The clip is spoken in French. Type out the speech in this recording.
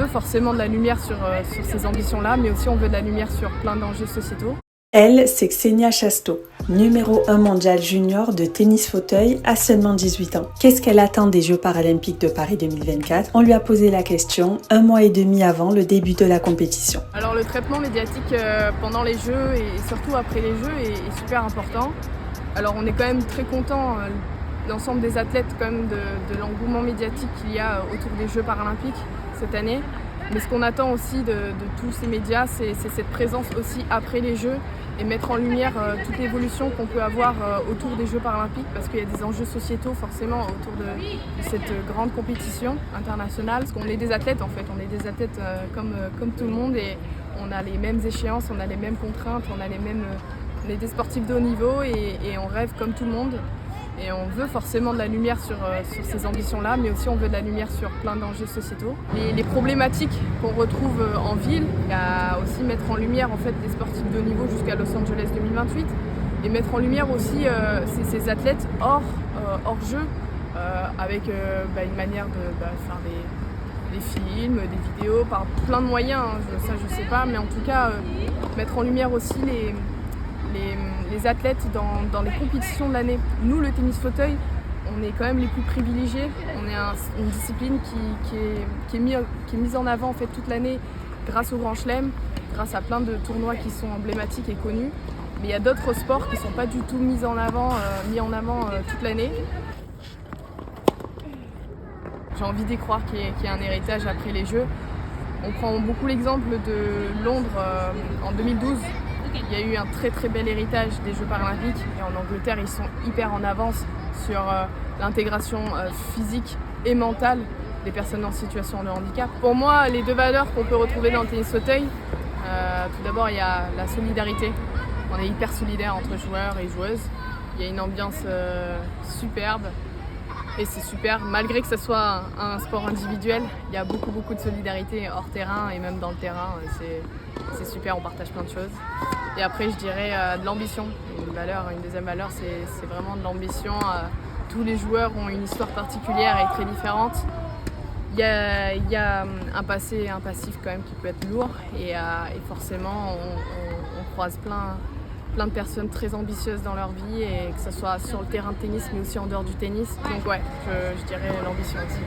veut forcément de la lumière sur ces ambitions-là, mais aussi on veut de la lumière sur plein d'enjeux sociétaux. Elle, c'est Ksenia Chasto, numéro 1 mondial junior de tennis fauteuil à seulement 18 ans. Qu'est-ce qu'elle attend des Jeux paralympiques de Paris 2024? On lui a posé la question 1 mois et demi avant le début de la compétition. Alors le traitement médiatique pendant les Jeux et surtout après les Jeux est super important. Alors on est quand même très content, l'ensemble des athlètes quand même de l'engouement médiatique qu'il y a autour des Jeux paralympiques cette année. Mais ce qu'on attend aussi de tous ces médias, c'est cette présence aussi après les Jeux et mettre en lumière toute l'évolution qu'on peut avoir autour des Jeux paralympiques parce qu'il y a des enjeux sociétaux forcément autour de cette grande compétition internationale. Parce qu'on est des athlètes en fait, on est des athlètes comme tout le monde et on a les mêmes échéances, on a les mêmes contraintes, on est des sportifs de haut niveau et on rêve comme tout le monde. Et on veut forcément de la lumière sur ces ambitions-là, mais aussi on veut de la lumière sur plein d'enjeux sociétaux. Les problématiques qu'on retrouve en ville, il y a aussi mettre en lumière en fait, les sportifs de haut niveau jusqu'à Los Angeles 2028 et mettre en lumière aussi ces athlètes hors jeu avec une manière de faire des films, des vidéos, par plein de moyens, ça je sais pas, mais en tout cas mettre en lumière aussi les athlètes dans les compétitions de l'année. Nous, le tennis fauteuil, on est quand même les plus privilégiés. On est une discipline qui est mise en avant en fait, toute l'année grâce au Grand Chelem, grâce à plein de tournois qui sont emblématiques et connus. Mais il y a d'autres sports qui ne sont pas du tout mis en avant toute l'année. J'ai envie d'y croire qu'il y a un héritage après les Jeux. On prend beaucoup l'exemple de Londres en 2012. Il y a eu un très très bel héritage des Jeux paralympiques et en Angleterre ils sont hyper en avance sur l'intégration physique et mentale des personnes en situation de handicap. Pour moi, les deux valeurs qu'on peut retrouver dans le tennis fauteuil, tout d'abord il y a la solidarité. On est hyper solidaires entre joueurs et joueuses. Il y a une ambiance superbe et c'est super, malgré que ce soit un sport individuel, il y a beaucoup de solidarité hors terrain et même dans le terrain, c'est super, on partage plein de choses. Et après je dirais de l'ambition, une deuxième valeur c'est vraiment de l'ambition. Tous les joueurs ont une histoire particulière et très différente. Il y a un passé et un passif quand même qui peut être lourd et forcément on croise plein de personnes très ambitieuses dans leur vie et que ce soit sur le terrain de tennis mais aussi en dehors du tennis. Donc ouais, je dirais l'ambition aussi.